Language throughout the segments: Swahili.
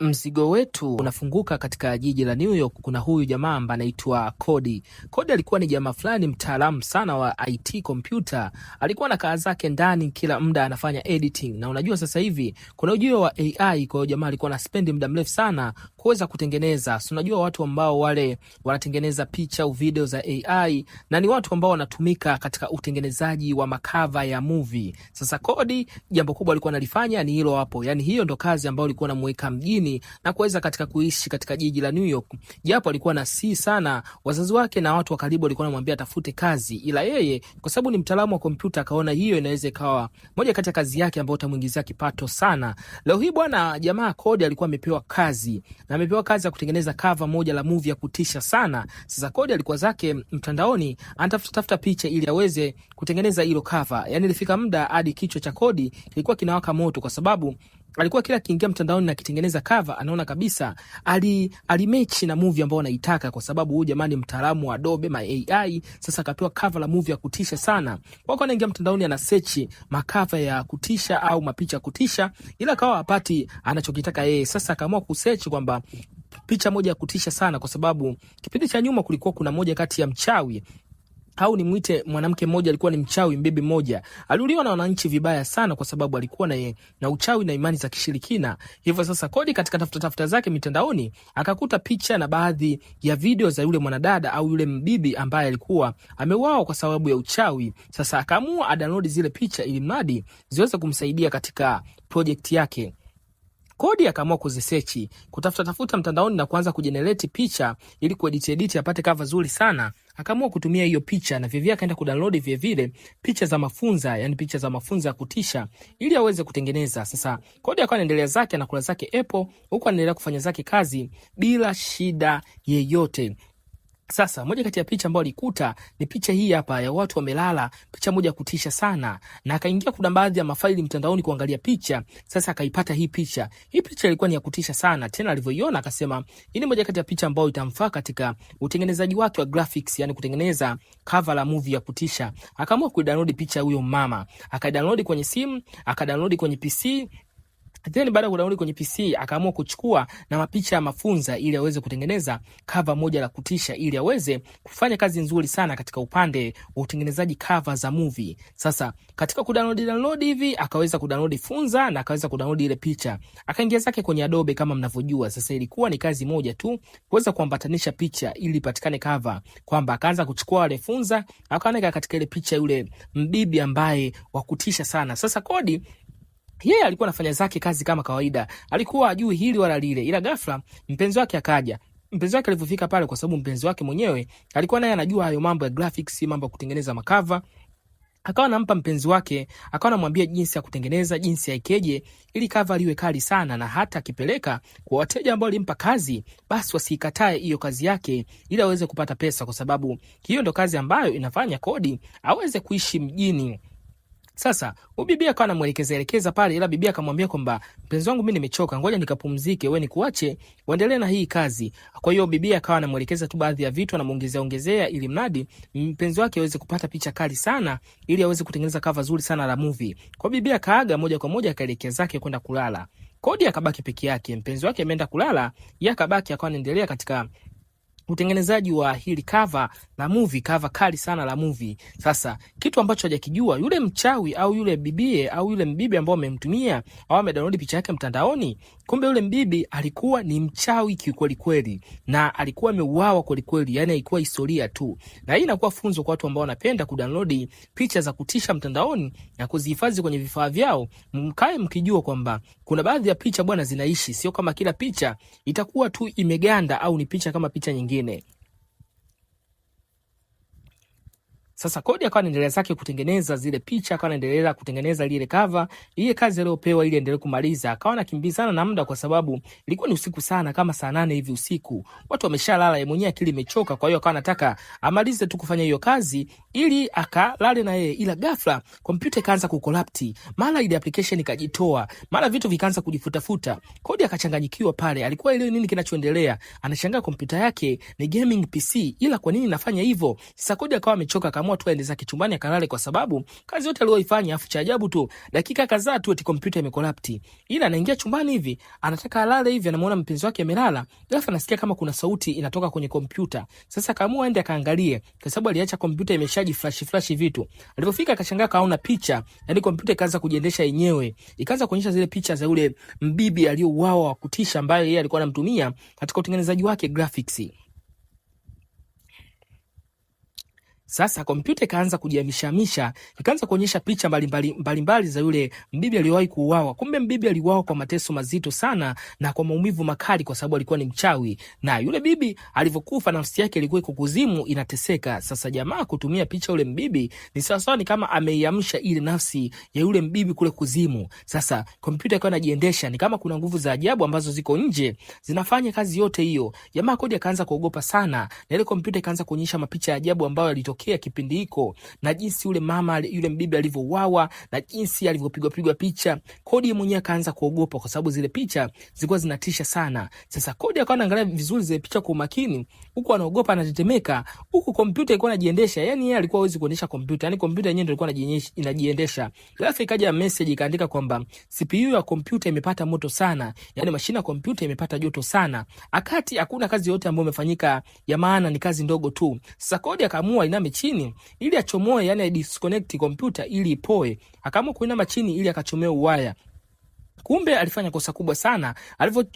Mzigo wetu unafunguka katika jiji la New York. Kuna huyu jamaa ambaye anaitwa Kodi. Kodi alikuwa ni jamaa fulani mtaalamu sana wa IT computer. Alikuwa na kazi zake ndani, kila muda anafanya editing. Na unajua sasa hivi kuna ujio wa AI, kwa hiyo jamaa alikuwa na spend muda mrefu sana kuweza kutengeneza. So unajua watu ambao wale wanatengeneza picha au video za AI, na ni watu ambao wanatumika katika utengenezaji wa makava ya movie. Sasa Kodi jambo kubwa alikuwa analifanya ni hilo hapo. Yaani hiyo ndo kazi ambayo alikuwa anamuweka mjini na kuweza katika kuishi katika jiji la New York. Japo alikuwa na si sana wazazi wake na watu wa karibu walikuwa wanamwambia atafute kazi, ila yeye kwa sababu ni mtaalamu wa kompyuta akaona hiyo inaweza ikawa moja kati ya kazi yake ambayo itamuingizia kipato sana. Leo hii bwana jamaa Kodi alikuwa amepewa kazi, na amepewa kazi ya kutengeneza cover moja la movie ya kutisha sana. Sasa Kodi alikuwa zake mtandaoni anatafuta picha ili aweze kutengeneza hilo cover. Yaani ilifika muda hadi kichwa cha Kodi kilikuwa kinawaka moto, kwa sababu alikuwa kila kiingia mtandaoni na kitengeneza cover anaona kabisa alimechi na movie ambayo anaitaka, kwa sababu huyu jamani mtaalamu wa Adobe ma AI. Sasa akatoa cover la movie ya kutisha sana. Kwa hiyo anaingia mtandaoni ana search makava ya kutisha au mapicha kutisha, ila kawa hapati anachokitaka yeye. Sasa akaamua kusearch kwamba picha moja ya kutisha sana, kwa sababu kipindi cha nyuma kulikuwa kuna moja kati ya mchawi au ni mwite mwanamke mmoja alikuwa ni mchawi, mbibi mmoja aliuliwa na wananchi vibaya sana, kwa sababu alikuwa na uchawi na imani za kishirikina. Hivyo sasa Kodi katika tafuta zake mitandaoni akakuta picha na baadhi ya video za yule mwanadada au yule mbibi ambaye alikuwa ameuawa kwa sababu ya uchawi. Sasa akaamua download zile picha ili mradi ziweze kumsaidia katika project yake. Kodi akaamua kuzisearch, kutafuta mtandaoni na kuanza kujenerate picha ili kuedit apate cover nzuri sana. Akaamua kutumia hiyo picha na vivyo akaenda kudownload vile picha za mafunza, yani picha za mafunza ya kutisha ili aweze kutengeneza. Sasa Kodi akawa anaendelea zake na kula zake Apple, huko anaendelea kufanya zake kazi bila shida yeyote. Sasa moja kati ya picha ambayo alikuta ni picha hii hapa ya watu wamelala, picha moja kutisha sana, na akaingia kuna baadhi ya mafaili mtandaoni kuangalia picha. Sasa akaipata hii picha. Hii picha ilikuwa ni ya kutisha sana. Tena alivyoiona akasema hii ni moja kati ya picha ambayo itamfaa katika utengenezaji wake wa graphics, yani kutengeneza cover la movie ya kutisha. Akaamua kuidownload picha huyo mama. Akaidownload kwenye simu, akadownload kwenye PC. Then baada ya kudownload kwenye PC akaamua kuchukua na mapicha ya mafunza ili aweze kutengeneza cover moja la kutisha ili aweze kufanya kazi nzuri sana katika upande wa utengenezaji cover za movie. Sasa katika kudownload hivi akaweza kudownload funza na akaweza kudownload ile picha. Akaingia zake kwenye Adobe kama mnavyojua. Sasa ilikuwa ni kazi moja tu kuweza kuambatanisha picha ili ipatikane cover. Kwamba akaanza kuchukua ile funza akaweka katika ile picha yule mbibi ambaye wakutisha sana. Sasa Kodi yeye alikuwa anafanya zake kazi kama kawaida. Alikuwa ajui hili wala lile. Ila ghafla mpenzi wake akaja. Mpenzi wake alipofika pale, kwa sababu mpenzi wake mwenyewe alikuwa naye anajua hayo mambo ya graphics, mambo ya kutengeneza makava, akawa anampa mpenzi wake, akawa anamwambia jinsi ya kutengeneza, jinsi ya ikeje ili cover liwe kali sana, na hata akipeleka kwa wateja ambao alimpa kazi, basi wasikatae hiyo kazi yake ili aweze kupata pesa, kwa sababu hiyo ndo kazi ambayo inafanya Kodi aweze kuishi mjini. Sasa bibi akawa anamuelekeza pale, ila bibi akamwambia kwamba mpenzi wangu mimi nimechoka, ngoja nikapumzike, wewe nikuache uendelee na hii kazi. Kwa hiyo bibi akawa anamuelekeza tu baadhi ya vitu, anamuongezea ili mradi mpenzi wake aweze kupata picha kali sana ili aweze kutengeneza cover nzuri sana la movie. Kwa bibi akaaga moja kwa moja akaelekea zake kwenda kulala. Kodi akabaki peke yake, mpenzi wake ameenda kulala, yeye akabaki akawa anaendelea katika utengenezaji wa hili cover la movie, cover kali sana la movie. Sasa kitu ambacho hajakijua yule mchawi au yule bibie au yule mbibi ambao amemtumia au amedownload picha yake mtandaoni, kumbe yule mbibi alikuwa ni mchawi kikweli kweli, na alikuwa ameuawa kweli kweli, yani haikuwa historia tu. Na hii inakuwa funzo kwa watu ambao wanapenda kudownload picha za kutisha mtandaoni na kuzihifadhi kwenye vifaa vyao. Mkae mkijua kwamba kuna baadhi ya picha bwana zinaishi, sio kama kila picha itakuwa tu imeganda au ni picha kama picha nyingine. Sasa Kodi akawa anaendelea zake kutengeneza zile picha, akawa anaendelea kutengeneza ile cover, ile kazi aliyopewa ili endelee kumaliza. Akawa anakimbizana na muda, kwa sababu ilikuwa ni usiku sana, kama saa 8 hivi usiku. Watu wameshalala, yeye mwenyewe akili imechoka, kwa hiyo akawa anataka amalize tu kufanya hiyo kazi ili akalale na yeye. Ila ghafla kompyuta ikaanza kukolapti, mara ile application ikajitoa, mara vitu vikaanza kujifutafuta. Kodi akachanganyikiwa pale, alikuwa ile nini kinachoendelea? Anashangaa kompyuta yake ni gaming PC, ila kwa nini nafanya hivyo? Sasa Kodi akawa amechoka, kama akaamua tu aende zake chumbani akalale, kwa sababu kazi yote aliyoifanya. Afu cha ajabu tu, dakika kadhaa tu eti kompyuta imekolapti. Ila anaingia chumbani hivi, anataka alale hivi, anamuona mpenzi wake amelala, ghafla anasikia kama kuna sauti inatoka kwenye kompyuta. Sasa akaamua aende akaangalie, kwa sababu aliacha kompyuta imeshaji flash vitu. Alipofika akashangaa kaona picha, yani kompyuta ikaanza kujiendesha yenyewe. Ikaanza kuonyesha zile picha za yule mbibi aliyouawa wa kutisha, ambaye yeye alikuwa anamtumia katika utengenezaji wake graphics. Sasa kompyuta ikaanza kujihamisha, ikaanza kuonyesha picha mbalimbali za yule mbibi aliyewahi kuuawa. Kumbe mbibi aliuawa kwa mateso mazito sana na kwa maumivu makali, kwa sababu alikuwa ni mchawi. Na yule bibi alivyokufa, nafsi yake ilikuwa iko kuzimu inateseka. Sasa jamaa kutumia picha yule mbibi ni sawa ni kama ameiamsha ile nafsi ya yule mbibi kule kuzimu. Sasa kompyuta ikawa inajiendesha, ni kama kuna nguvu za ajabu ambazo ziko nje zinafanya kazi yote hiyo. Jamaa Kodi akaanza kuogopa sana, na ile kompyuta ikaanza kuonyesha mapicha ya ajabu ambayo yalitokea kipindi hiko, na jinsi yule mama yule mbibi alivyouawa, na jinsi alivyopigwa picha. Kodi mwenyewe akaanza kuogopa, kwa sababu zile picha zilikuwa zinatisha sana. Sasa Kodi akawa anaangalia vizuri zile picha kwa makini, huku anaogopa, anatetemeka, huku kompyuta ilikuwa inajiendesha. Yani yeye alikuwa hawezi kuendesha kompyuta, yani kompyuta yenyewe ndio ilikuwa inajiendesha. Alafu ikaja message ikaandika kwamba CPU ya kompyuta imepata moto sana, yani mashine ya kompyuta imepata joto sana, akati hakuna kazi yote ambayo imefanyika ya maana, ni kazi ndogo tu. Sasa Kodi akaamua iname chini ili achomoe, yani disconnect kompyuta ili ipoe. Akaamua kuinama chini ili akachomoe uwaya. Kumbe alifanya kosa kubwa sana.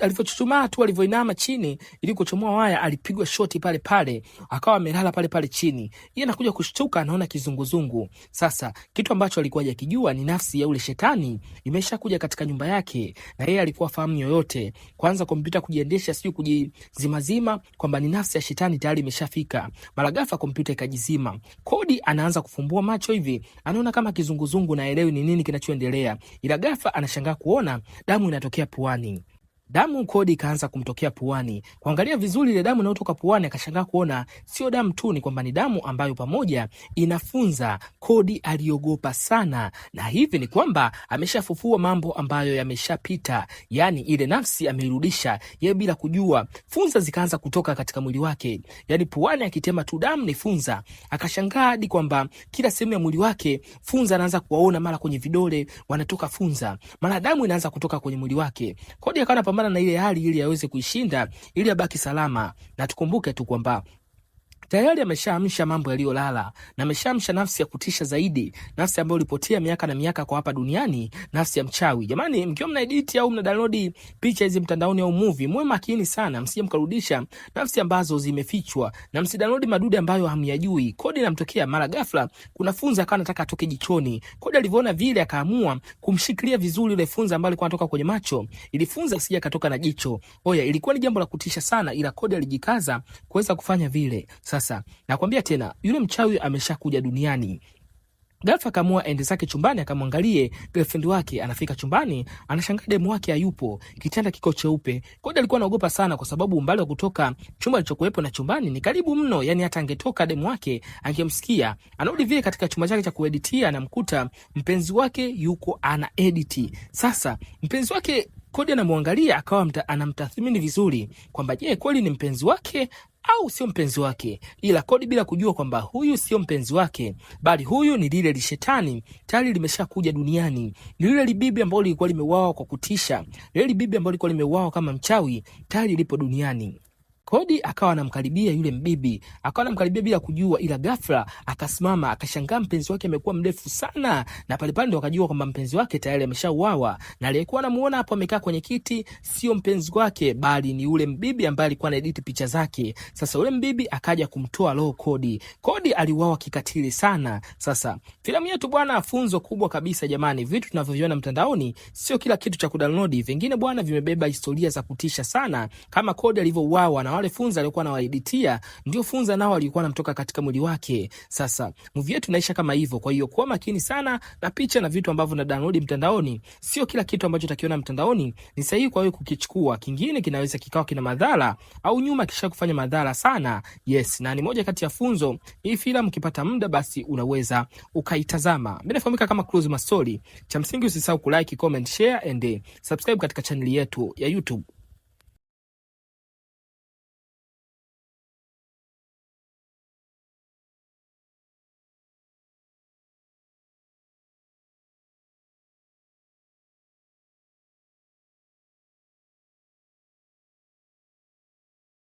Alivyochuchumaa tu, alivyoinama chini ili kuchomoa waya, alipigwa shoti pale, akawa amelala pale chini. Yeye anakuja kushtuka, anaona kizunguzungu. Sasa kitu ambacho alikuwa hajakijua ni nafsi ya ule shetani imeshakuja katika nyumba yake, na yeye alikuwa fahamu yoyote. Kwanza kompyuta kujiendesha, sio kujizimazima, kwamba ni nafsi ya shetani tayari imeshafika. Mara ghafla kompyuta ikajizima. Kodi anaanza kufumbua macho hivi, anaona kama kizunguzungu, na elewi ni nini kinachoendelea. Ila ghafla anashangaa kuona damu inatokea puani. Damu Kodi ikaanza kumtokea puani. Kuangalia vizuri ile damu inayotoka puani, akashangaa kuona sio damu tu, ni kwamba ni damu ambayo pamoja inafunza. Kodi aliogopa sana, na hivi ni kwamba ameshafufua mambo ambayo yameshapita, yani ile nafsi ameirudisha yeye bila kujua. Funza zikaanza kutoka katika mwili wake, yani puani akitema tu damu ni funza. Akashangaa hadi kwamba kila sehemu ya mwili wake funza anaanza kuwaona, mara kwenye vidole wanatoka funza, mara damu inaanza kutoka kwenye mwili wake. Kodi akawa na ile hali ili aweze kuishinda, ili abaki salama. Na tukumbuke tu kwamba tayari ameshaamsha mambo yaliyolala, na ameshaamsha nafsi ya kutisha zaidi, nafsi ambayo ilipotea miaka na miaka kwa hapa duniani, nafsi ya mchawi. Jamani, mkiwa mna edit au mna download picha hizi mtandaoni au movie, muwe makini sana, msije mkarudisha nafsi ambazo zimefichwa, na msidownload madude ambayo hamyajui. Kodi inamtokea mara ghafla, kuna funza akawa anataka atoke jichoni. Kodi alivyoona vile, akaamua kumshikilia vizuri ile funza ambayo ilikuwa inatoka kwenye macho, ili funza isije katoka na jicho. Oya, ilikuwa ni jambo la kutisha sana, ila Kodi alijikaza kuweza kufanya vile. Sasa nakwambia tena, yule mchawi ameshakuja duniani. Ghafla akaamua ende zake chumbani akamwangalie girlfriend wake. Anafika chumbani, anashangaa demu wake hayupo, kitanda kiko cheupe. Kodi alikuwa anaogopa sana, kwa sababu umbali wa kutoka chumba alichokuwepo na chumbani ni karibu mno, yani hata angetoka demu wake angemsikia. Anarudi vile katika chumba chake cha kueditia, anamkuta mpenzi wake yuko ana edit. Sasa mpenzi wake Kodi anamwangalia, akawa anamtathmini vizuri kwamba je, kweli ni mpenzi wake au sio mpenzi wake. Ila Kodi bila kujua kwamba huyu sio mpenzi wake, bali huyu ni lile lishetani tayari limeshakuja duniani. Ni lile libibi ambalo lilikuwa limeuawa kwa kutisha, lile libibi ambalo lilikuwa limeuawa kama mchawi, tayari lipo duniani. Kodi akawa anamkaribia yule mbibi, akawa anamkaribia bila kujua, ila ghafla akasimama, akashangaa mpenzi wake amekuwa mrefu sana, na pale ndo akajua kwamba mpenzi wake tayari ameshauawa, na aliyekuwa anamuona hapo amekaa kwenye kiti sio mpenzi wake, bali ni yule mbibi ambaye alikuwa anaedit picha zake. Sasa yule mbibi akaja kumtoa roho Kodi. Kodi aliuawa kikatili sana. Sasa filamu yetu bwana, funzo kubwa kabisa jamani, vitu tunavyoviona mtandaoni sio kila kitu cha kudownload. Vingine bwana vimebeba historia za kutisha sana, kama Kodi alivyouawa, na wale funza alikuwa anawaeditia ndio funza nao alikuwa anamtoka katika mwili wake. Sasa movie yetu inaisha kama hivyo. Kwa hiyo kuwa makini sana na picha na vitu ambavyo na download mtandaoni. Sio kila kitu ambacho utakiona mtandaoni ni sahihi kwa wewe kukichukua. Kingine kinaweza kikawa kina madhara au nyuma kisha kufanya madhara sana. Yes, na ni moja kati ya funzo. Hii filamu ukipata muda basi unaweza ukaitazama. Mimi nafahamika kama Cruise Mastori. Cha msingi usisahau kulike, comment, share and subscribe katika channel yetu ya YouTube.